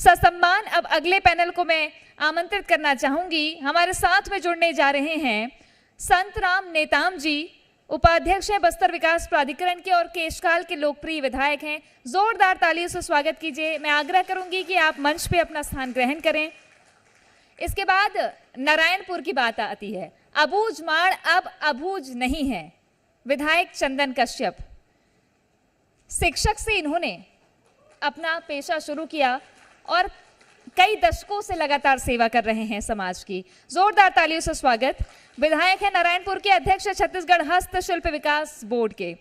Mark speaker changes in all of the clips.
Speaker 1: ससम्मान अब अगले पैनल को मैं आमंत्रित करना चाहूंगी। हमारे साथ में जुड़ने जा रहे हैं संत राम नेताम जी, उपाध्यक्ष हैं बस्तर विकास प्राधिकरण के और केशकाल के लोकप्रिय विधायक हैं। जोरदार तालियों से स्वागत कीजिए। मैं आग्रह करूंगी कि आप मंच पे अपना स्थान ग्रहण करें। इसके बाद नारायणपुर की बात आती है। अबूझ माड़ अब अबूझ नहीं है। विधायक चंदन कश्यप, शिक्षक से इन्होंने अपना पेशा शुरू किया और कई दशकों से लगातार सेवा कर रहे हैं समाज की। जोरदार तालियों से स्वागत। विधायक है नारायणपुर के, अध्यक्ष छत्तीसगढ़ हस्तशिल्प विकास बोर्ड के।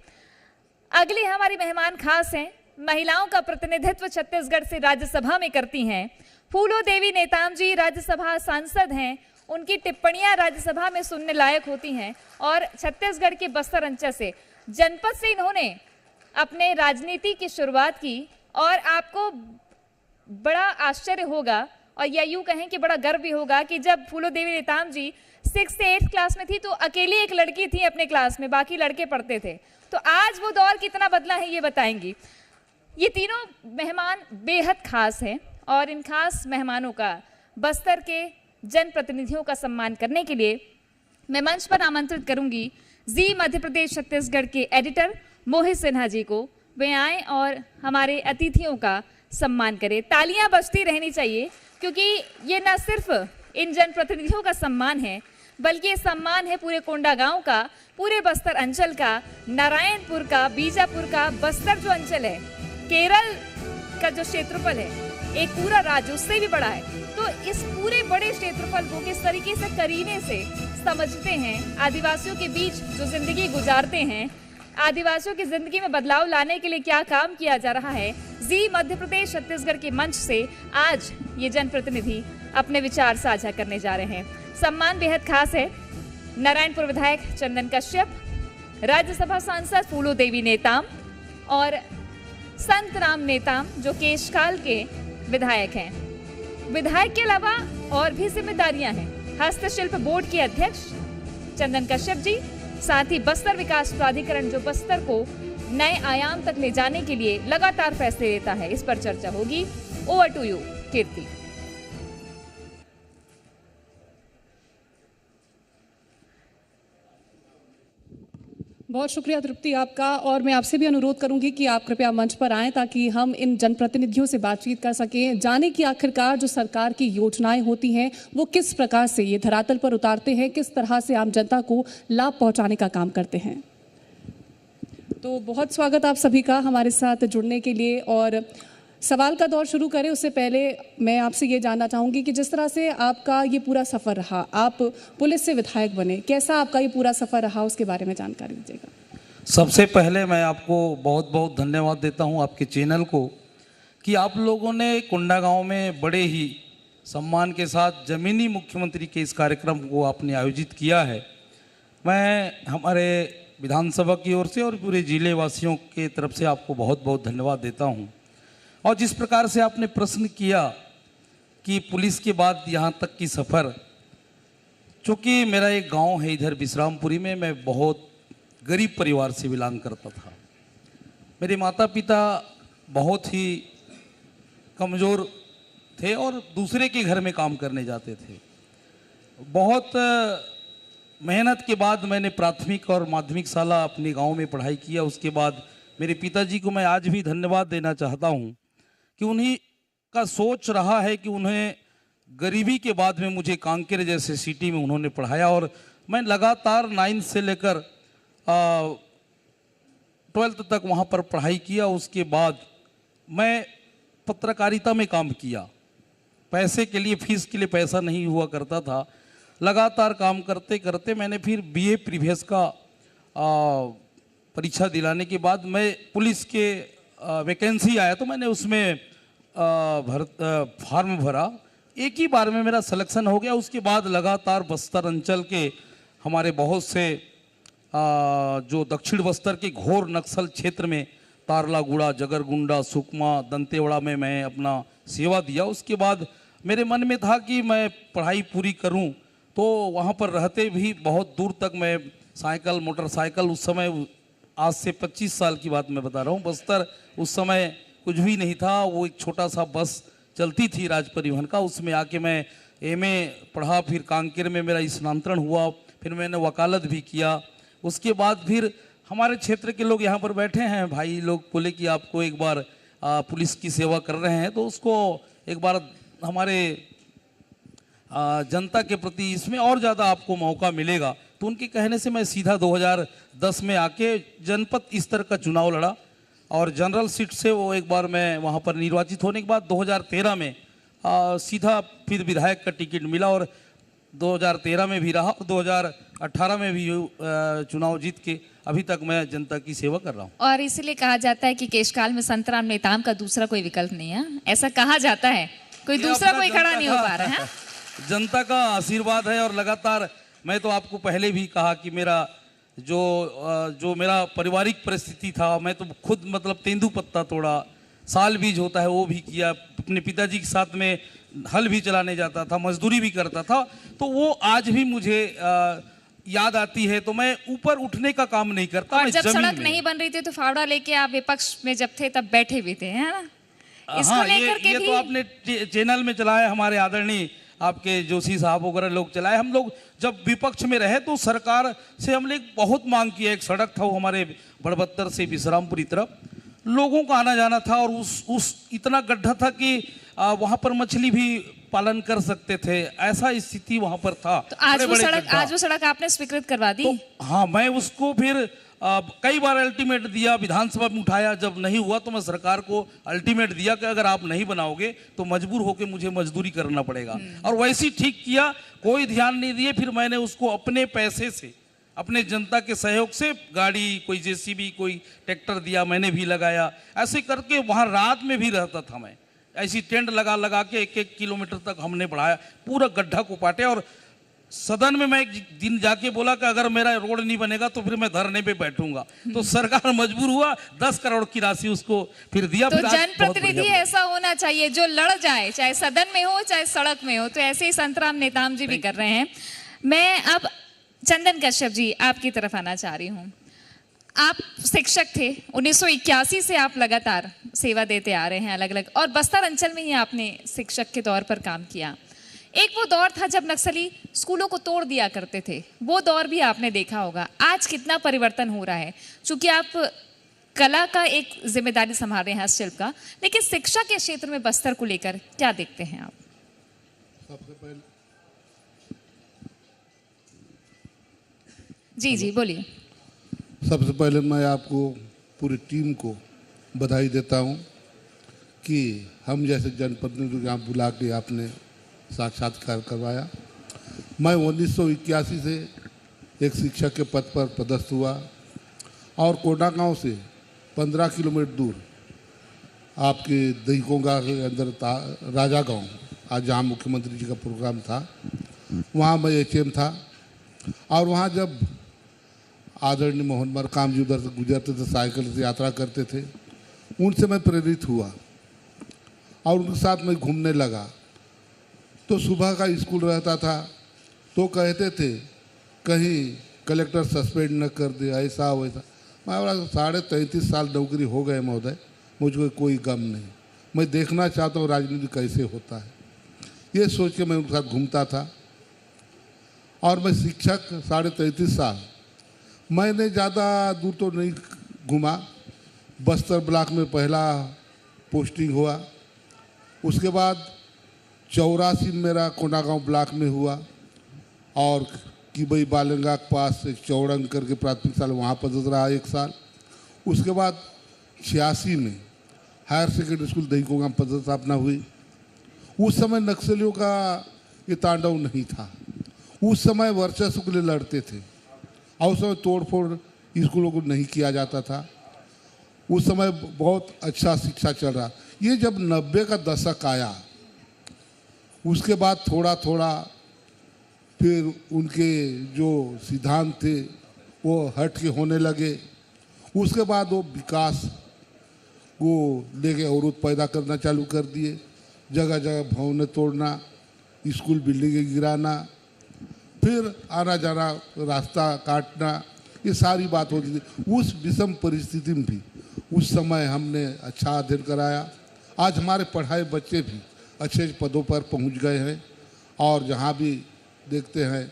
Speaker 1: अगली हमारी मेहमान खास हैं, महिलाओं का प्रतिनिधित्व छत्तीसगढ़ से राज्यसभा में करती हैं फूलो देवी नेताम जी, राज्यसभा सांसद हैं। उनकी टिप्पणियां राज्यसभा में सुनने लायक होती हैं और छत्तीसगढ़ के बस्तर अंचल से, जनपद से इन्होंने अपने राजनीति की शुरुआत की और आपको बड़ा आश्चर्य होगा और या यूं कहें कि बड़ा गर्व भी होगा कि जब फूलो देवी नेताम जी 6th से 8th क्लास में थी तो अकेली एक लड़की थी अपने क्लास में, बाकी लड़के पढ़ते थे। तो आज वो दौर कितना बदला है ये बताएंगी। ये तीनों मेहमान बेहद खास हैं और इन खास मेहमानों का बस्तर के जनप्रतिनिधियों का सम्मान करने के लिए मैं मंच पर आमंत्रित करूंगी जी मध्य प्रदेश छत्तीसगढ़ के एडिटर मोहित सिन्हा जी को। वे आए और हमारे अतिथियों का सम्मान करें। तालियां बजती रहनी चाहिए क्योंकि ये न सिर्फ इन जनप्रतिनिधियों का सम्मान है बल्कि ये सम्मान है पूरे कोंडागांव का, पूरे बस्तर अंचल का, नारायणपुर का, बीजापुर का। बस्तर जो अंचल है, केरल का जो क्षेत्रफल है, एक पूरा राज्य उससे भी बड़ा है। तो इस पूरे बड़े क्षेत्रफल को किस तरीके से करीने से समझते हैं, आदिवासियों के बीच जो जिंदगी गुजारते हैं, आदिवासियों की जिंदगी में बदलाव लाने के लिए क्या काम किया जा रहा है, जी मध्य प्रदेश छत्तीसगढ़ के मंच से आज ये जनप्रतिनिधि अपने विचार साझा करने जा रहे हैं। सम्मान बेहद खास है। नारायणपुर विधायक चंदन कश्यप, राज्यसभा सांसद फूलो देवी नेताम और संत राम नेताम जो केशकाल के विधायक हैं। विधायक के अलावा और भी जिम्मेदारियां हैं। हस्तशिल्प बोर्ड के अध्यक्ष चंदन कश्यप जी, साथ ही बस्तर विकास प्राधिकरण जो बस्तर को नए आयाम तक ले जाने के लिए लगातार फैसले लेता है, इस पर चर्चा होगी। ओवर टू यू कीर्ति।
Speaker 2: बहुत शुक्रिया तृप्ति आपका, और मैं आपसे भी अनुरोध करूंगी कि आप कृपया मंच पर आएं ताकि हम इन जनप्रतिनिधियों से बातचीत कर सकें, जाने कि आखिरकार जो सरकार की योजनाएं होती हैं वो किस प्रकार से ये धरातल पर उतारते हैं, किस तरह से आम जनता को लाभ पहुंचाने का काम करते हैं। तो बहुत स्वागत आप सभी का हमारे साथ जुड़ने के लिए। और सवाल का दौर शुरू करें उससे पहले मैं आपसे ये जानना चाहूँगी कि जिस तरह से आपका ये पूरा सफ़र रहा, आप पुलिस से विधायक बने, कैसा आपका ये पूरा सफ़र रहा, उसके बारे में जानकारी दीजिएगा।
Speaker 3: सबसे पहले मैं आपको बहुत बहुत धन्यवाद देता हूँ आपके चैनल को कि आप लोगों ने कोंडागांव में बड़े ही सम्मान के साथ ज़मीनी मुख्यमंत्री के इस कार्यक्रम को आपने आयोजित किया है। मैं हमारे विधानसभा की ओर से और पूरे जिले वासियों के तरफ से आपको बहुत बहुत धन्यवाद देता हूँ। और जिस प्रकार से आपने प्रश्न किया कि पुलिस के बाद यहाँ तक की सफ़र, चूँकि मेरा एक गांव है इधर विश्रामपुरी में, मैं बहुत गरीब परिवार से बिलोंग करता था। मेरे माता पिता बहुत ही कमज़ोर थे और दूसरे के घर में काम करने जाते थे। बहुत मेहनत के बाद मैंने प्राथमिक और माध्यमिक शाला अपने गांव में पढ़ाई किया। उसके बाद मेरे पिताजी को मैं आज भी धन्यवाद देना चाहता हूं कि उन्हीं का सोच रहा है कि उन्हें गरीबी के बाद में मुझे कांकेर जैसे सिटी में उन्होंने पढ़ाया और मैं लगातार 9th से लेकर 12th तक वहाँ पर पढ़ाई किया। उसके बाद मैं पत्रकारिता में काम किया। पैसे के लिए, फीस के लिए पैसा नहीं हुआ करता था। लगातार काम करते करते मैंने फिर BA प्रीवियस का परीक्षा दिलाने के बाद मैं पुलिस के वैकेंसी आया तो मैंने उसमें फॉर्म भरा। एक ही बार में मेरा सिलेक्शन हो गया। उसके बाद लगातार बस्तर अंचल के हमारे बहुत से जो दक्षिण बस्तर के घोर नक्सल क्षेत्र में तारलागुड़ा, जगरगुंडा, सुकमा, दंतेवाड़ा में मैं अपना सेवा दिया। उसके बाद मेरे मन में था कि मैं पढ़ाई पूरी करूं, तो वहाँ पर रहते भी बहुत दूर तक मैं साइकिल, मोटरसाइकिल, उस समय आज से 25 साल की बात मैं बता रहा हूँ, बस्तर उस समय कुछ भी नहीं था। वो एक छोटा सा बस चलती थी राज परिवहन का, उसमें आके मैं एमए पढ़ा, फिर कांकेर में मेरा स्नातंरण हुआ, फिर मैंने वकालत भी किया। उसके बाद फिर हमारे क्षेत्र के लोग यहाँ पर बैठे हैं, भाई लोग बोले कि आपको एक बार पुलिस की सेवा कर रहे हैं तो उसको एक बार हमारे जनता के प्रति इसमें और ज़्यादा आपको मौका मिलेगा। तो उनके कहने से मैं सीधा 2010 में आके जनपद स्तर का चुनाव लड़ा और जनरल सीट से वो एक बार मैं वहाँ पर निर्वाचित होने के बाद 2013 में सीधा फिर विधायक का टिकट मिला और 2013 में भी रहा, 2018 में भी चुनाव जीत के अभी तक मैं जनता की सेवा कर रहा हूँ।
Speaker 1: और इसीलिए कहा जाता है कि केशकाल में संतराम नेताम का दूसरा कोई विकल्प नहीं है, ऐसा कहा जाता है, कोई
Speaker 3: ये
Speaker 1: दूसरा
Speaker 3: अपना
Speaker 1: कोई खड़ा
Speaker 3: जनता
Speaker 1: नहीं हो
Speaker 3: का-
Speaker 1: पा रहा है।
Speaker 3: जनता का आशीर्वाद है और लगातार मैं तो आपको पहले भी कहा कि मेरा जो मेरा पारिवारिक परिस्थिति था, मैं तो खुद मतलब तेंदू पत्ता तोड़ा, साल बीज होता है वो भी किया, अपने पिताजी के साथ में हल भी चलाने जाता था, मजदूरी भी करता था, तो वो आज भी मुझे याद आती है। तो मैं ऊपर उठने का काम नहीं करता,
Speaker 1: और
Speaker 3: मैं
Speaker 1: जब
Speaker 3: जमीन
Speaker 1: सड़क
Speaker 3: में।
Speaker 1: नहीं बन रही थी तो फावड़ा लेके आप विपक्ष में जब थे तब बैठे भी थे, है ना? इसको
Speaker 3: हाँ,
Speaker 1: लेकर के
Speaker 3: ये
Speaker 1: भी
Speaker 3: तो आपने चैनल में चलाया, हमारे आदरणीय आपके जोशी साहब वगैरह लोग चलाए। हम लोग जब विपक्ष में रहे तो सरकार से हमने बहुत मांग की है। एक सड़क था वो हमारे बड़बत्तर से विश्रामपुरी तरफ, लोगों का आना जाना था और उस इतना गड्ढा था कि वहाँ पर मछली भी पालन कर सकते थे, ऐसा स्थिति वहाँ पर था।
Speaker 1: तो आज वो
Speaker 3: बड़े-बड़े गड्ढा।
Speaker 1: आज वो सड़क आपने स्वीकृत करवा दी।
Speaker 3: तो हाँ, मैं उसको फिर कई बार अल्टीमेट दिया, विधानसभा में उठाया, जब नहीं हुआ तो मैं सरकार को अल्टीमेट दिया कि अगर आप नहीं बनाओगे तो मजबूर होकर मुझे मजदूरी करना पड़ेगा। और वैसे ही ठीक किया, कोई ध्यान नहीं दिए। फिर मैंने उसको अपने पैसे से, अपने जनता के सहयोग से गाड़ी, कोई जेसीबी, कोई ट्रैक्टर दिया, मैंने भी लगाया। ऐसे करके वहाँ रात में भी रहता था मैं, ऐसी टेंट लगा लगा के 1-1 किलोमीटर तक हमने बढ़ाया, पूरा गड्ढा को पाटे। और सदन में मैं एक दिन जाके बोला कि अगर मेरा रोड नहीं बनेगा तो फिर मैं धरने पे बैठूंगा। तो सरकार मजबूर हुआ, 10 करोड़ की राशि उसको फिर दिया।
Speaker 1: तो
Speaker 3: फिर आज बहुत
Speaker 1: जनप्रतिनिधि
Speaker 3: बढ़िया बना।
Speaker 1: ऐसा होना चाहिए जो लड़ जाए, चाहे सदन में हो चाहे सड़क में हो। तो ऐसे ही संतराम नेताम जी भी कर रहे हैं। मैं अब चंदन कश्यप जी आपकी तरफ आना चाह रही हूँ। आप शिक्षक थे, 1981 से आप लगातार सेवा देते आ रहे हैं अलग अलग, और बस्तर अंचल में ही आपने शिक्षक के तौर पर काम किया। एक वो दौर था जब नक्सली स्कूलों को तोड़ दिया करते थे, वो दौर भी आपने देखा होगा। आज कितना परिवर्तन हो रहा है, क्योंकि आप कला का एक जिम्मेदारी संभाल रहे हैं, हस्तशिल्प का, लेकिन शिक्षा के क्षेत्र में बस्तर को लेकर क्या देखते हैं आप? जी बोलिए।
Speaker 4: सबसे पहले मैं आपको पूरी टीम को बधाई देता हूं कि हम जैसे जनप्रतिनिधि यहाँ बुला के आपने साक्षात्कार करवाया। मैं 1981 से एक शिक्षक के पद पर पदस्थ हुआ और कोंडागांव से 15 किलोमीटर दूर आपके दहीकोंगा के अंदर राजा गांव, आज जहाँ मुख्यमंत्री जी का प्रोग्राम था, वहाँ मैं एचएम था। और वहाँ जब आदरणीय मोहन मरकाम जी उधर से गुजरते थे, साइकिल से यात्रा करते थे, उनसे मैं प्रेरित हुआ और उनके साथ मैं घूमने लगा। तो सुबह का स्कूल रहता था तो कहते थे कहीं कलेक्टर सस्पेंड न कर दे, ऐसा वैसा। मैं बोला 33.5 साल नौकरी हो गए महोदय, मुझको कोई गम नहीं, मैं देखना चाहता हूँ राजनीति कैसे होता है। ये सोच के मैं उनके साथ घूमता था। और मैं शिक्षक 33.5 साल, मैंने ज़्यादा दूर तो नहीं घूमा। बस्तर ब्लॉक में पहला पोस्टिंग हुआ, उसके बाद 84 मेरा कोंडागांव ब्लॉक में हुआ और किबई बालंगा के पास एक चौड़ंग करके प्राथमिक शाला, वहाँ पदस्थ रहा 1 साल। उसके बाद 86 में हायर सेकेंडरी स्कूल दहीकोंगा में पदस्थापना हुई। उस समय नक्सलियों का ये तांडव नहीं था, उस समय वर्चस्व के लिए लड़ते थे और उस समय तोड़फोड़ स्कूलों को नहीं किया जाता था। उस समय बहुत अच्छा शिक्षा चल रहा। ये जब 90 का दशक आया, उसके बाद थोड़ा थोड़ा फिर उनके जो सिद्धांत थे वो हट के होने लगे। उसके बाद वो विकास को लेके अवरोध पैदा करना चालू कर दिए, जगह जगह भवनें तोड़ना, स्कूल बिल्डिंगें गिराना, फिर आना जाना रास्ता काटना, ये सारी बात होती थी। उस विषम परिस्थिति में भी उस समय हमने अच्छा अध्ययन कराया। आज हमारे पढ़ाए बच्चे भी अच्छे पदों पर पहुंच गए हैं और जहां भी देखते हैं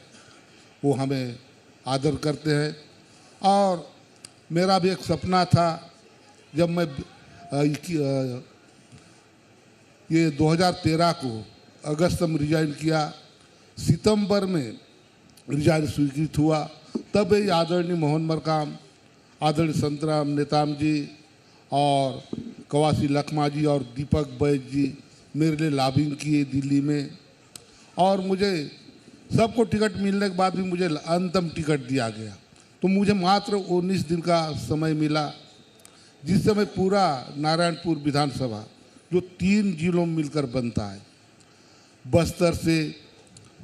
Speaker 4: वो हमें आदर करते हैं। और मेरा भी एक सपना था, जब मैं ये 2013 को अगस्त में रिजाइन किया, सितंबर में रिजाइन स्वीकृत हुआ, तब ये आदरणीय मोहन मरकाम, आदरणीय संतराम नेताम जी और कवासी लखमा जी और दीपक बैज जी मेरे लिए लॉबिंग किए दिल्ली में, और मुझे सबको टिकट मिलने के बाद भी मुझे अंतिम टिकट दिया गया। तो मुझे मात्र 19 दिन का समय मिला, जिस समय पूरा नारायणपुर विधानसभा जो 3 जिलों में मिलकर बनता है, बस्तर से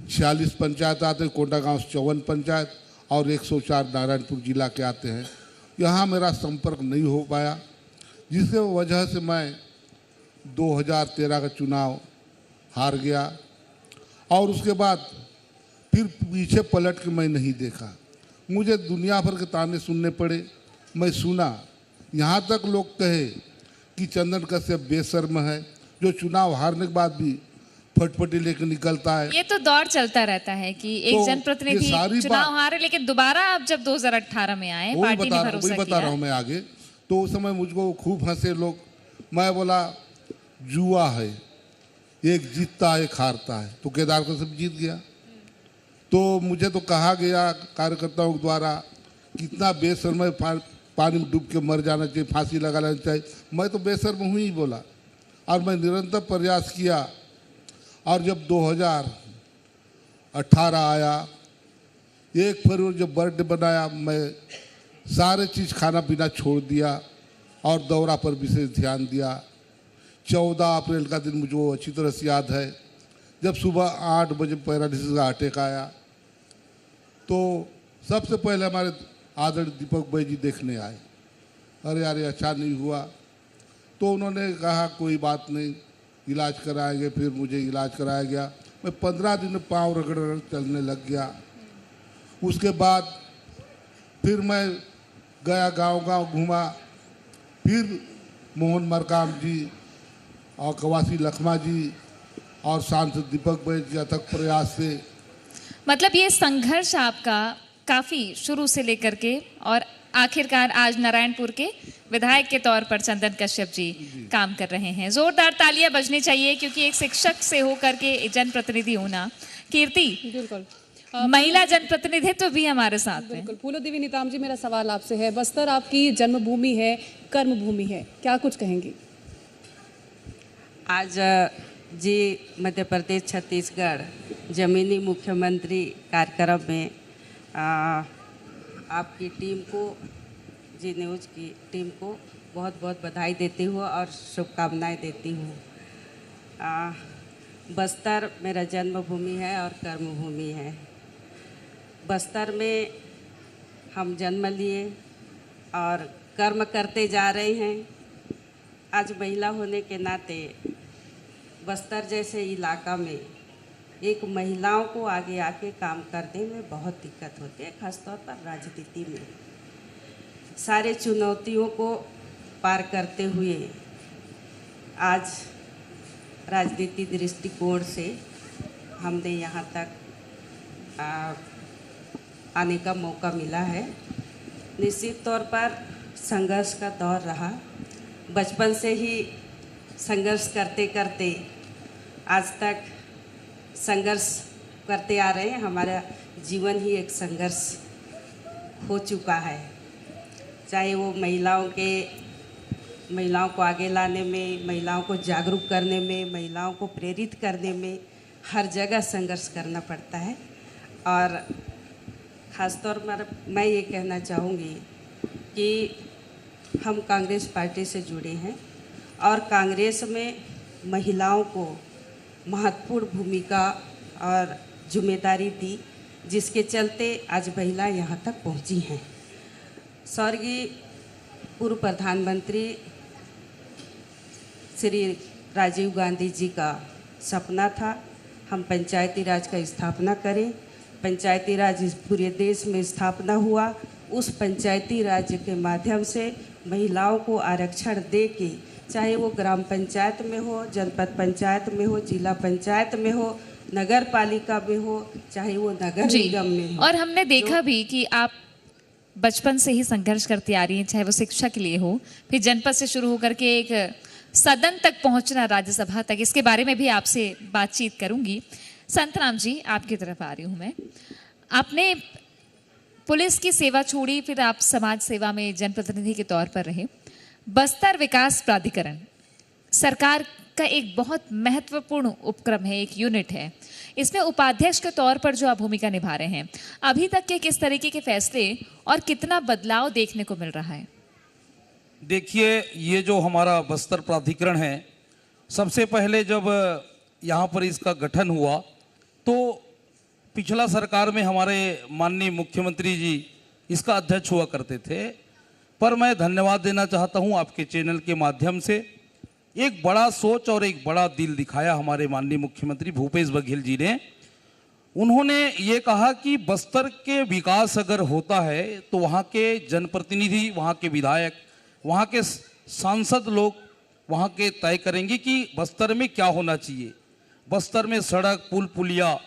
Speaker 4: 46 पंचायत आते हैं, कोंडागांव से 54 पंचायत और 104 नारायणपुर जिला के आते हैं, यहाँ मेरा संपर्क नहीं हो पाया, जिसके वजह से मैं 2013 का चुनाव हार गया। और उसके बाद फिर पीछे पलट के मैं नहीं देखा, मुझे दुनिया भर के ताने सुनने पड़े। मैं सुना, यहाँ तक लोग कहे कि चंदन कश्यप बेशर्म है, जो चुनाव हारने के बाद भी फटफटी लेकर निकलता है।
Speaker 1: ये तो दौर चलता रहता है कि एक
Speaker 4: तो
Speaker 1: जनप्रतिनिधि
Speaker 4: ये सारी
Speaker 1: चुनाव हारे, लेकिन दोबारा आप जब 2018 में आए, पार्टी ने भरोसा
Speaker 4: वही बता रहा हूँ मैं आगे। तो उस समय मुझको खूब हंसे लोग। मैं बोला जुआ है, एक जीतता है एक हारता है, तो केदार कश्यप जीत गया। तो मुझे तो कहा गया कार्यकर्ताओं के द्वारा, कितना बेशर्म है, पानी में डूब के मर जाना चाहिए, फांसी लगा लेना चाहिए। मैं तो बेशर्म हूँ ही बोला, और मैं निरंतर प्रयास किया। और जब 2018 आया, 1 फरवरी जब बर्थडे बनाया, मैं सारे चीज़ खाना पीना छोड़ दिया और दौरा पर विशेष ध्यान दिया। 14 अप्रैल का दिन मुझे वो अच्छी तरह से याद है, जब सुबह 8 बजे पैरालिसिस का अटैक आया। तो सबसे पहले हमारे आदरणीय दीपक भाई जी देखने आए, अरे यार ये अच्छा नहीं हुआ। तो उन्होंने कहा कोई बात नहीं, इलाज कराएंगे। फिर मुझे इलाज कराया गया, मैं 15 दिन में पाँव रगड़ रगड़ चलने लग गया। उसके बाद फिर मैं गया, गांव-गांव घूमा, फिर मोहन मरकाम जी और कवासी लखमा जी और सांसद दीपक भाई जी अथक प्रयास से।
Speaker 1: मतलब ये संघर्ष आपका काफी शुरू से लेकर के, और आखिरकार आज नारायणपुर के विधायक के तौर पर चंदन कश्यप जी काम कर रहे हैं। जोरदार तालियां बजनी चाहिए, क्योंकि एक शिक्षक से होकर के जनप्रतिनिधि होना। कीर्ति,
Speaker 2: बिल्कुल
Speaker 1: महिला जनप्रतिनिधित्व भी हमारे साथ है।
Speaker 2: बिल्कुल। फूलो देवी नीताम जी, मेरा सवाल आपसे है, बस्तर आपकी जन्मभूमि है, कर्मभूमि है, क्या कुछ कहेंगी?
Speaker 5: आज जी मध्य प्रदेश छत्तीसगढ़ जमीनी मुख्यमंत्री कार्यक्रम में आपकी टीम को, जी न्यूज़ की टीम को बहुत बहुत बधाई देती हूँ और शुभकामनाएं देती हूँ। बस्तर मेरा जन्मभूमि है और कर्मभूमि है। बस्तर में हम जन्म लिए और कर्म करते जा रहे हैं। आज महिला होने के नाते बस्तर जैसे इलाका में एक महिलाओं को आगे आके काम करने में बहुत दिक्कत होती है, खासतौर पर राजनीति में। सारे चुनौतियों को पार करते हुए आज राजनीति दृष्टिकोण से हमने यहाँ तक आने का मौका मिला है। निश्चित तौर पर संघर्ष का दौर रहा। बचपन से ही संघर्ष करते करते आज तक संघर्ष करते आ रहे हैं। हमारा जीवन ही एक संघर्ष हो चुका है, चाहे वो महिलाओं को आगे लाने में, महिलाओं को जागरूक करने में, महिलाओं को प्रेरित करने में, हर जगह संघर्ष करना पड़ता है। और ख़ासतौर पर मैं ये कहना चाहूँगी कि हम कांग्रेस पार्टी से जुड़े हैं और कांग्रेस में महिलाओं को महत्वपूर्ण भूमिका और जिम्मेदारी दी, जिसके चलते आज महिला यहाँ तक पहुँची हैं। स्वर्गीय पूर्व प्रधानमंत्री श्री राजीव गांधी जी का सपना था हम पंचायती राज का स्थापना करें। पंचायती राज पूरे देश में स्थापना हुआ। उस पंचायती राज के माध्यम से महिलाओं को आरक्षण दे के चाहे वो ग्राम पंचायत में हो, जनपद पंचायत में हो, जिला पंचायत में हो, नगर पालिका में हो, चाहे वो नगर
Speaker 1: जी,
Speaker 5: निगम में हो।
Speaker 1: और हमने देखा भी कि आप बचपन से ही संघर्ष करती आ रही हैं, चाहे वो शिक्षा के लिए हो, फिर जनपद से शुरू होकर के एक सदन तक पहुंचना, राज्यसभा तक, इसके बारे में भी आपसे बातचीत करूंगी। संतराम जी, आपकी तरफ आ रही हूं मैं। आपने पुलिस की सेवा छोड़ी, फिर आप समाज सेवा में जनप्रतिनिधि के तौर पर रहे। बस्तर विकास प्राधिकरण सरकार का एक बहुत महत्वपूर्ण उपक्रम है, एक यूनिट है। इसमें उपाध्यक्ष के तौर पर जो आप भूमिका निभा रहे हैं, अभी तक के किस तरीके के फैसले और कितना बदलाव देखने को मिल रहा है?
Speaker 3: देखिए, ये जो हमारा बस्तर प्राधिकरण है, सबसे पहले जब यहाँ पर इसका गठन हुआ तो पिछला सरकार में हमारे माननीय मुख्यमंत्री जी इसका अध्यक्ष हुआ करते थे। पर मैं धन्यवाद देना चाहता हूँ आपके चैनल के माध्यम से, एक बड़ा सोच और एक बड़ा दिल दिखाया हमारे माननीय मुख्यमंत्री भूपेश बघेल जी ने। उन्होंने ये कहा कि बस्तर के विकास अगर होता है तो वहाँ के जनप्रतिनिधि, वहाँ के विधायक, वहाँ के सांसद लोग वहाँ के तय करेंगे कि बस्तर में क्या होना चाहिए, बस्तर में सड़क, पुल, पुलिया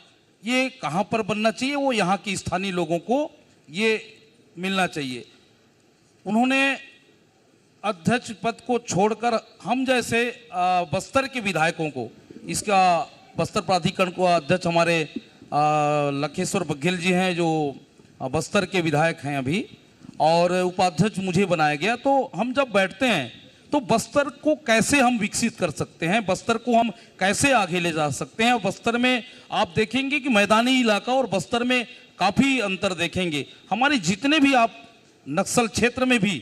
Speaker 3: ये कहाँ पर बनना चाहिए, वो यहाँ के स्थानीय लोगों को ये मिलना चाहिए। उन्होंने अध्यक्ष पद को छोड़कर हम जैसे बस्तर के विधायकों को, इसका बस्तर प्राधिकरण को अध्यक्ष हमारे लखेश्वर बघेल जी हैं जो बस्तर के विधायक हैं अभी, और उपाध्यक्ष मुझे बनाया गया। तो हम जब बैठते हैं तो बस्तर को कैसे हम विकसित कर सकते हैं, बस्तर को हम कैसे आगे ले जा सकते हैं। बस्तर में आप देखेंगे कि मैदानी इलाका और बस्तर में काफ़ी अंतर देखेंगे। हमारे जितने भी आप नक्सल क्षेत्र में भी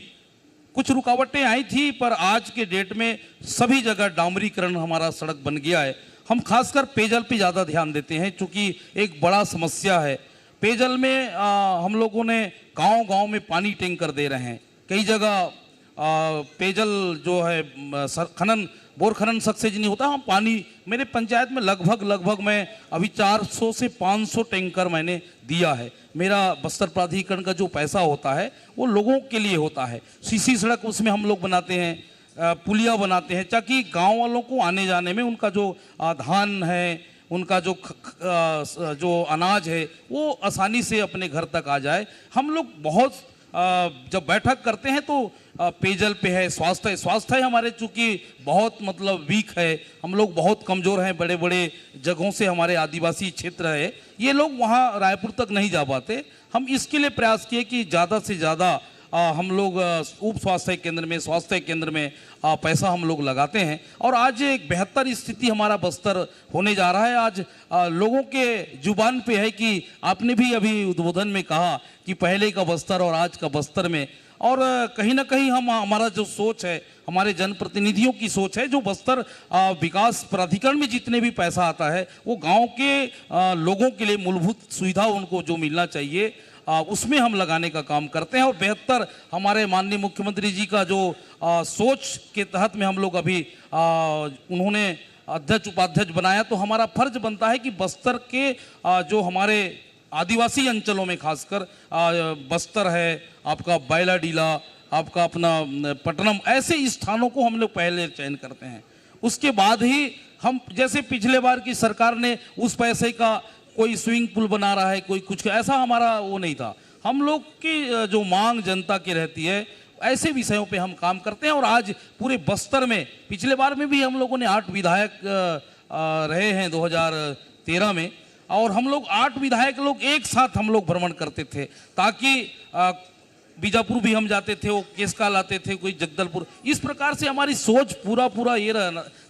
Speaker 3: कुछ रुकावटें आई थी, पर आज के डेट में सभी जगह डामरीकरण हमारा सड़क बन गया है। हम खासकर पेयजल पे ज़्यादा ध्यान देते हैं क्योंकि एक बड़ा समस्या है पेयजल में। हम लोगों ने गांव-गांव में पानी टैंकर दे रहे हैं। कई जगह पेयजल जो है खनन, बोर खनन सक्सेस नहीं होता। हम पानी मेरे पंचायत में लगभग मैं अभी 400 से 500 टैंकर मैंने दिया है। मेरा बस्तर प्राधिकरण का जो पैसा होता है वो लोगों के लिए होता है। सीसी सड़क उसमें हम लोग बनाते हैं, पुलिया बनाते हैं, ताकि गांव वालों को आने जाने में उनका जो धान है, उनका जो अनाज है वो आसानी से अपने घर तक आ जाए। हम लोग बहुत जब बैठक करते हैं तो पेयजल पे है, स्वास्थ्य हमारे चूँकि बहुत मतलब वीक है, हम लोग बहुत कमज़ोर हैं। बड़े बड़े जगहों से हमारे आदिवासी क्षेत्र है, ये लोग वहाँ रायपुर तक नहीं जा पाते। हम इसके लिए प्रयास किए कि ज़्यादा से ज़्यादा हम लोग उप स्वास्थ्य केंद्र में, स्वास्थ्य केंद्र में पैसा हम लोग लगाते हैं। और आज एक बेहतर स्थिति हमारा बस्तर होने जा रहा है। आज लोगों के जुबान पे है कि आपने भी अभी उद्बोधन में कहा कि पहले का बस्तर और आज का बस्तर में, और कहीं ना कहीं हमारा जो सोच है, हमारे जनप्रतिनिधियों की सोच है, जो बस्तर विकास प्राधिकरण में जितने भी पैसा आता है वो गांव के लोगों के लिए मूलभूत सुविधा उनको जो मिलना चाहिए उसमें हम लगाने का काम करते हैं। और बेहतर हमारे माननीय मुख्यमंत्री जी का जो सोच के तहत में हम लोग अभी उन्होंने अध्यक्ष उपाध्यक्ष बनाया, तो हमारा फर्ज बनता है कि बस्तर के जो हमारे आदिवासी अंचलों में खासकर बस्तर है, आपका बैलाडीला, आपका अपना पटनम, ऐसे स्थानों को हम लोग पहले चयन करते हैं। उसके बाद ही हम, जैसे पिछले बार की सरकार ने उस पैसे का कोई स्विमिंग पूल बना रहा है, कोई कुछ, ऐसा हमारा वो नहीं था। हम लोग की जो मांग जनता की रहती है ऐसे विषयों पे हम काम करते हैं। और आज पूरे बस्तर में, पिछले बार में भी हम लोगों ने 8 विधायक रहे हैं 2013 में, और हम लोग 8 विधायक लोग एक साथ हम लोग भ्रमण करते थे, ताकि बीजापुर भी हम जाते थे, वो केसकाल आते थे, कोई जगदलपुर। इस प्रकार से हमारी सोच पूरा ये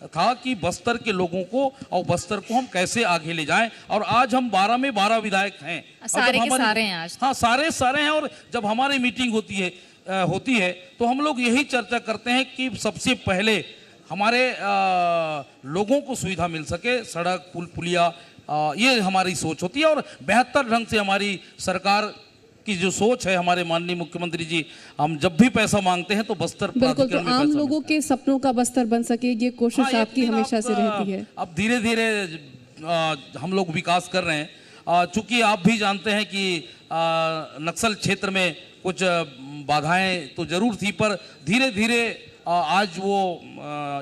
Speaker 3: था कि बस्तर के लोगों को और बस्तर को हम कैसे आगे ले जाएं। और आज हम 12 में 12 विधायक हैं,
Speaker 1: सारे के सारे हैं आज।
Speaker 3: हाँ, सारे हैं। और जब हमारी मीटिंग होती है तो हम लोग यही चर्चा करते हैं कि सबसे पहले हमारे लोगों को सुविधा मिल सके, सड़क, पुल, पुलिया, ये हमारी सोच होती है। और बेहतर ढंग से हमारी सरकार की जो सोच है, हमारे माननीय मुख्यमंत्री जी, हम जब भी पैसा मांगते हैं तो बस्तर
Speaker 2: बिल्कुल, तो आम लोगों के सपनों का बस्तर बन सके, ये कोशिश आपकी हमेशा से रहती है।
Speaker 3: अब धीरे धीरे हम लोग विकास कर रहे हैं। चूंकि आप भी जानते हैं कि नक्सल क्षेत्र में कुछ बाधाएं तो जरूर थी, पर धीरे धीरे आज वो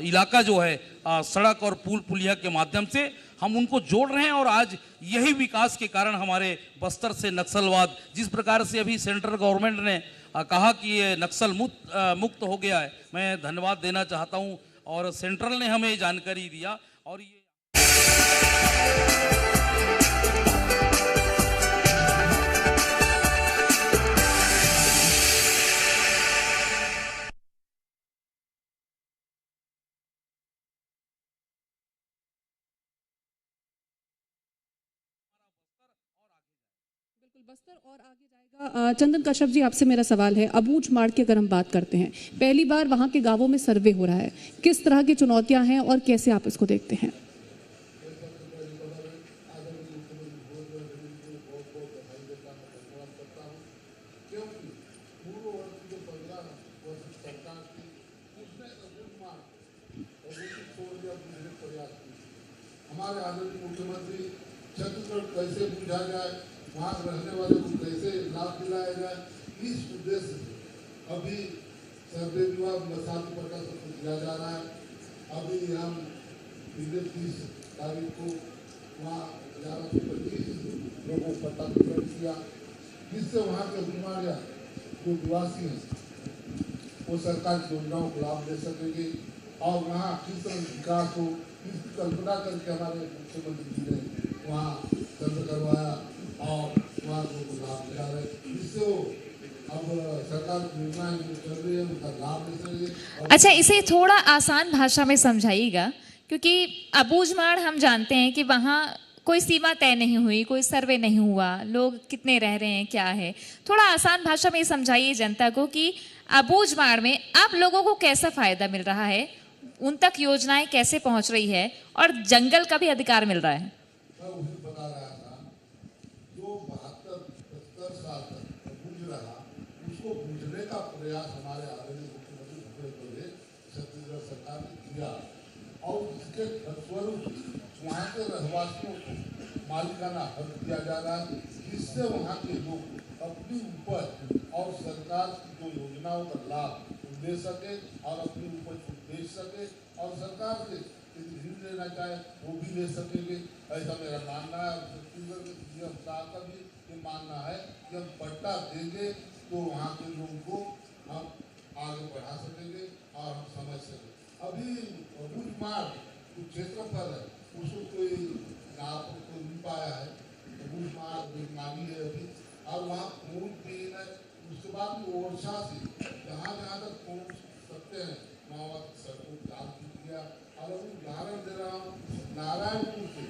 Speaker 3: इलाका जो है सड़क और पुल पुलिया के माध्यम से हम उनको जोड़ रहे हैं। और आज यही विकास के कारण हमारे बस्तर से नक्सलवाद, जिस प्रकार से अभी सेंट्रल गवर्नमेंट ने कहा कि ये नक्सल मुक्त हो गया है, मैं धन्यवाद देना चाहता हूं। और सेंट्रल ने हमें जानकारी दिया और ये
Speaker 2: बस्तर और आगे जाएगा। चंदन कश्यप जी, आपसे मेरा सवाल है, अबूझ माड़ की अगर हम बात करते हैं, पहली बार वहां के गांवों में सर्वे हो रहा है, किस तरह की चुनौतियां हैं और कैसे आप इसको देखते हैं?
Speaker 4: हमारे आदरणीय मुख्यमंत्री छत्तीसगढ़ कैसे बुझा जाए, वहाँ रहने वाले को कैसे लाभ दिलाया जाए, इस उद्देश्य से अभी सर्वे विभाग मसाली प्रकार से दिया जा रहा है। अभी हम 30 तारीख को वहाँ 1125 लोगों को पट्टा वितरण किया, जिससे वहाँ के बीमारियाँ जो निवासी हैं वो सरकार की योजनाओं को लाभ ले सकेंगे और वहाँ किस तरह विकास हो, इसकी कल्पना करके हमारे मुख्यमंत्री जी ने वहाँ सर्वे करवाया और वहाँ लोगों को लाभ दिला रहे, जिससे वो अब सरकार की योजनाएं जो चल रही है उनका लाभ ले सकेंगे।
Speaker 1: अच्छा, इसे थोड़ा आसान भाषा में समझाइएगा, क्योंकि अबूझमाड़ हम जानते हैं कि वहाँ कोई सीमा तय नहीं हुई, कोई सर्वे नहीं हुआ, लोग कितने रह रहे हैं, क्या है। थोड़ा आसान भाषा में समझाइए जनता को कि अबूझमाड़ में आप लोगों को कैसा फायदा मिल रहा है, उन तक योजनाएं कैसे पहुंच रही है और जंगल का भी अधिकार मिल रहा है।
Speaker 4: मैं उसे बता रहा था, जो 72-75 साल तक बूझ रहा, उसको बूझने का प्रयास हमारे आदरणीय मुख्यमंत्री भूपेश बघेल छत्तीसगढ़ सरकार ने किया और इसके फलस्वरूप वहाँ के रहवासियों को मालिकाना हक दिया जा रहा है, जिससे वहाँ के लोग अपनी उपज और सरकार की जो योजनाओं का लाभ ले सके और अपनी उपज को बेच सके और सरकार से यदि ऋण लेना चाहे वो भी ले सकेंगे, ऐसा मेरा मानना है। छत्तीसगढ़ के सीएम साहब का भी ये मानना है कि हम पट्टा देंगे तो वहाँ के लोगों को हम आगे बढ़ा सकेंगे और हम समझ सकेंगे। अभी अबूझमाड़ जो क्षेत्र पर है उसको कोई नाप को नहीं पाया है, अबूझमाड़ मांगी है अभी, और वहाँ खून पीन है। उसके बाद ओरछा से जहाँ जहाँ तक पहुँच सकते हैं वहाँ सड़कों काम किया। और अभी उदाहरण दे रहा हूँ, नारायणपुर से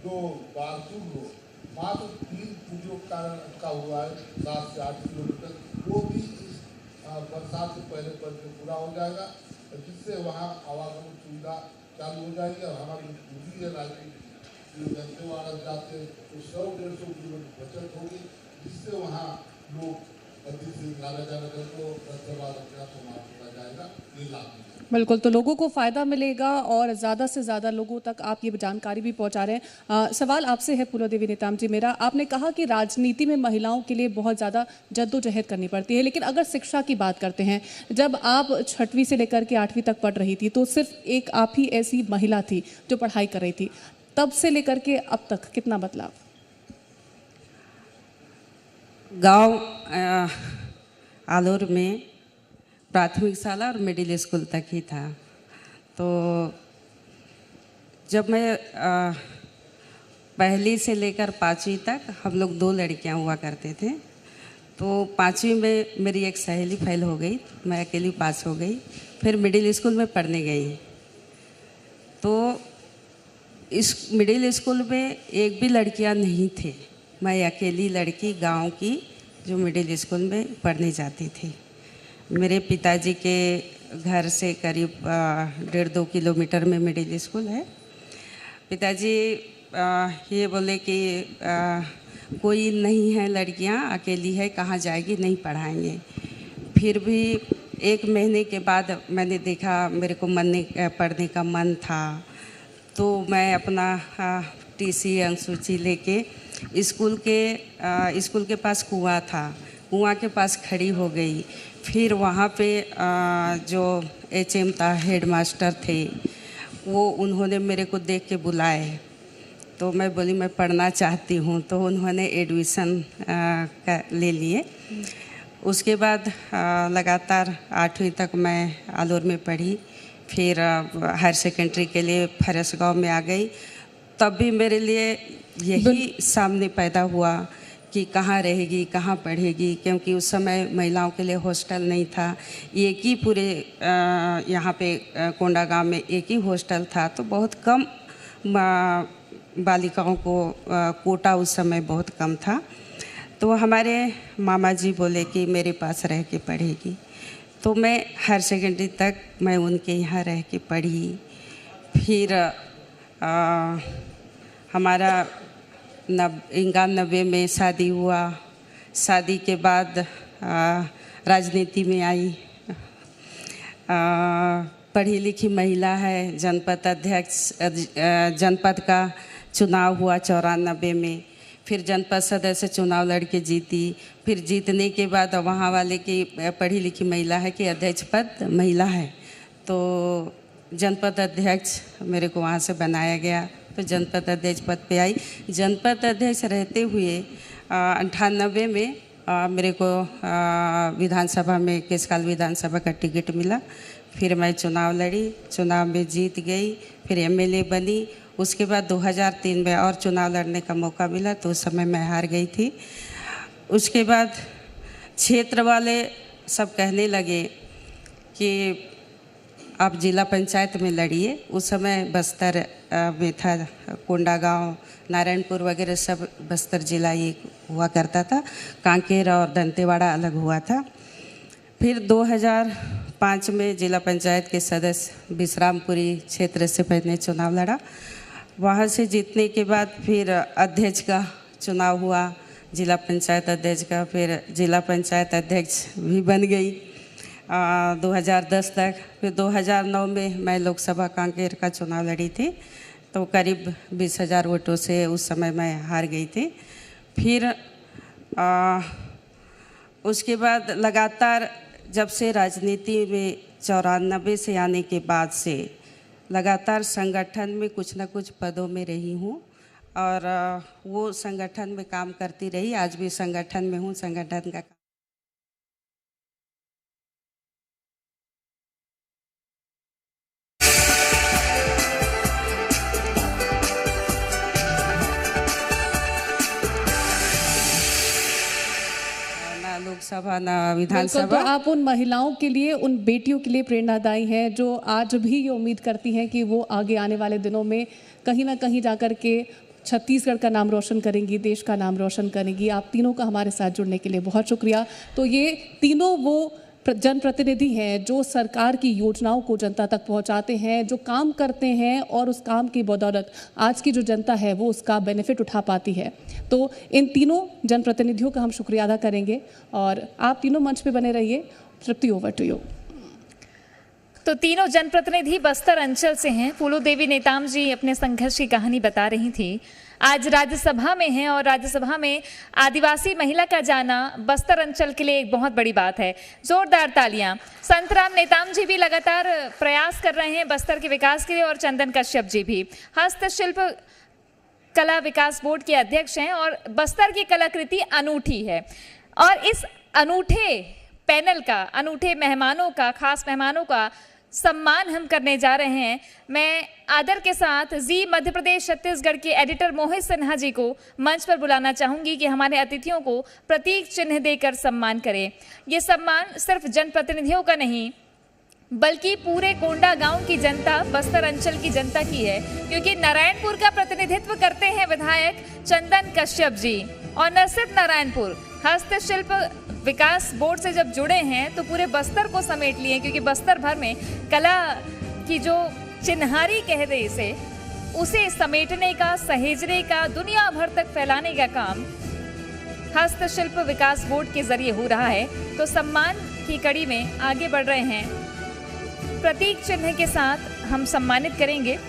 Speaker 4: जो बारसूर रोड मात्र 3 पुलियों के कारण अटका हुआ है 7 से 8 किलोमीटर, वो भी इस बरसात से पहले पूरा हो जाएगा, जिससे वहाँ आवागमन सुविधा चालू हो जाएगी। और हमारी पूरी है राज्य दंतेवाड़ा जाते तो 100-150 किलोमीटर बचत होगी, जिससे वहाँ लोग अधिक से ज़्यादा को समाप्त किया जाएगा, ये लाभ।
Speaker 2: बिल्कुल, तो लोगों को फ़ायदा मिलेगा और ज़्यादा से ज़्यादा लोगों तक आप ये जानकारी भी पहुंचा रहे हैं। सवाल आपसे है फूलोदेवी नेताम जी मेरा, आपने कहा कि राजनीति में महिलाओं के लिए बहुत ज़्यादा जद्दोजहद करनी पड़ती है, लेकिन अगर शिक्षा की बात करते हैं, जब आप 6वीं से लेकर के 8वीं तक पढ़ रही थी तो सिर्फ एक आप ही ऐसी महिला थी जो पढ़ाई कर रही थी, तब से लेकर के अब तक कितना बदलाव?
Speaker 5: गांव आलोर में प्राथमिक शाला और मिडिल स्कूल तक ही था। तो जब मैं पहली से लेकर 5वीं तक हम लोग 2 लड़कियां हुआ करते थे। तो 5वीं में मेरी एक सहेली फेल हो गई, मैं अकेली पास हो गई। फिर मिडिल स्कूल में पढ़ने गई, तो इस मिडिल स्कूल में एक भी लड़कियां नहीं थे, मैं अकेली लड़की गांव की जो मिडिल स्कूल में पढ़ने जाती थी। मेरे पिताजी के घर से करीब 1.5-2 किलोमीटर में मिडिल स्कूल है। पिताजी ये बोले कि कोई नहीं है, लड़कियां अकेली है, कहाँ जाएगी, नहीं पढ़ाएंगे। फिर भी 1 महीने के बाद मैंने देखा, मेरे को पढ़ने का मन था, तो मैं अपना TC अंकसूची लेके स्कूल के पास कुआं था, कुआं के पास खड़ी हो गई। फिर वहाँ पे जो HM था, हेड मास्टर थे, वो उन्होंने मेरे को देख के बुलाए। तो मैं बोली मैं पढ़ना चाहती हूँ, तो उन्होंने एडमिशन ले लिए। उसके बाद लगातार 8वीं तक मैं आलोर में पढ़ी। फिर हायर सेकेंडरी के लिए फरसगांव में आ गई। तब भी मेरे लिए यही सामने पैदा हुआ कि कहाँ रहेगी, कहाँ पढ़ेगी, क्योंकि उस समय महिलाओं के लिए हॉस्टल नहीं था। एक ही पूरे यहाँ पे कोंडागांव में एक ही हॉस्टल था, तो बहुत कम बालिकाओं को कोटा उस समय बहुत कम था। तो हमारे मामा जी बोले कि मेरे पास रह के पढ़ेगी। तो मैं हायर सेकेंडरी तक मैं उनके यहाँ रह के पढ़ी। फिर हमारा 91 में शादी हुआ। शादी के बाद राजनीति में आई। पढ़ी लिखी महिला है। जनपद अध्यक्ष जनपद का चुनाव हुआ 94 में। फिर जनपद सदस्य चुनाव लड़के जीती। फिर जीतने के बाद वहाँ वाले की पढ़ी लिखी महिला है कि अध्यक्ष पद महिला है, तो जनपद अध्यक्ष मेरे को वहाँ से बनाया गया। तो जनपद अध्यक्ष पद पे आई। जनपद अध्यक्ष रहते हुए 98 में मेरे को विधानसभा में केसकाल विधानसभा का टिकट मिला। फिर मैं चुनाव लड़ी, चुनाव में जीत गई। फिर MLA बनी। उसके बाद 2003 में और चुनाव लड़ने का मौका मिला, तो उस समय मैं हार गई थी। उसके बाद क्षेत्र वाले सब कहने लगे कि आप जिला पंचायत में लड़िए। उस समय बस्तर में था, कोंडागांव, नारायणपुर वगैरह सब बस्तर जिला ये हुआ करता था। कांकेर और दंतेवाड़ा अलग हुआ था। फिर 2005 में जिला पंचायत के सदस्य विश्रामपुरी क्षेत्र से मैंने चुनाव लड़ा। वहाँ से जीतने के बाद फिर अध्यक्ष का चुनाव हुआ, जिला पंचायत अध्यक्ष का। फिर जिला पंचायत अध्यक्ष भी बन गई 2010 तक। फिर 2009 में मैं लोकसभा कांकेर का चुनाव लड़ी थी, तो करीब 20,000 वोटों से उस समय मैं हार गई थी। फिर उसके बाद लगातार जब से राजनीति में 94 से आने के बाद से लगातार संगठन में कुछ न कुछ पदों में रही हूँ और वो संगठन में काम करती रही। आज भी संगठन में हूँ। संगठन का लोकसभा ना विधानसभा।
Speaker 2: तो आप उन महिलाओं के लिए, उन बेटियों के लिए प्रेरणादायी हैं जो आज भी ये उम्मीद करती हैं कि वो आगे आने वाले दिनों में कहीं ना कहीं जाकर के छत्तीसगढ़ का नाम रोशन करेंगी, देश का नाम रोशन करेंगी। आप तीनों का हमारे साथ जुड़ने के लिए बहुत शुक्रिया। तो ये तीनों वो जनप्रतिनिधि हैं जो सरकार की योजनाओं को जनता तक पहुंचाते हैं, जो काम करते हैं और उस काम की बदौलत आज की जो जनता है वो उसका बेनिफिट उठा पाती है। तो इन तीनों जनप्रतिनिधियों का हम शुक्रिया अदा करेंगे और आप तीनों मंच पे बने रहिए। तृप्ति, ओवर टू यू।
Speaker 1: तो तीनों जनप्रतिनिधि बस्तर अंचल से हैं। फूलो देवी नेताम जी अपने संघर्ष की कहानी बता रही थी। आज राज्यसभा में हैं और राज्यसभा में आदिवासी महिला का जाना बस्तर अंचल के लिए एक बहुत बड़ी बात है। जोरदार तालियां। संतराम नेताम जी भी लगातार प्रयास कर रहे हैं बस्तर के विकास के लिए और चंदन कश्यप जी भी हस्तशिल्प कला विकास बोर्ड के अध्यक्ष हैं और बस्तर की कलाकृति अनूठी है और इस अनूठे पैनल का, अनूठे मेहमानों का, खास मेहमानों का सम्मान हम करने जा रहे हैं। मैं आदर के साथ जी मध्य प्रदेश छत्तीसगढ़ के एडिटर मोहित सिन्हा जी को मंच पर बुलाना चाहूंगी कि हमारे अतिथियों को प्रतीक चिन्ह देकर सम्मान करें। ये सम्मान सिर्फ जनप्रतिनिधियों का नहीं बल्कि पूरे कोंडागांव की जनता, बस्तर अंचल की जनता की है, क्योंकि नारायणपुर का प्रतिनिधित्व करते हैं विधायक चंदन कश्यप जी। और न सिर्फ नारायणपुर, हस्तशिल्प विकास बोर्ड से जब जुड़े हैं तो पूरे बस्तर को समेट लिए, क्योंकि बस्तर भर में कला की जो चिन्हारी कह दे इसे, उसे समेटने का, सहेजने का, दुनिया भर तक फैलाने का काम हस्तशिल्प विकास बोर्ड के जरिए हो रहा है। तो सम्मान की कड़ी में आगे बढ़ रहे हैं। प्रतीक चिन्ह के साथ हम सम्मानित करेंगे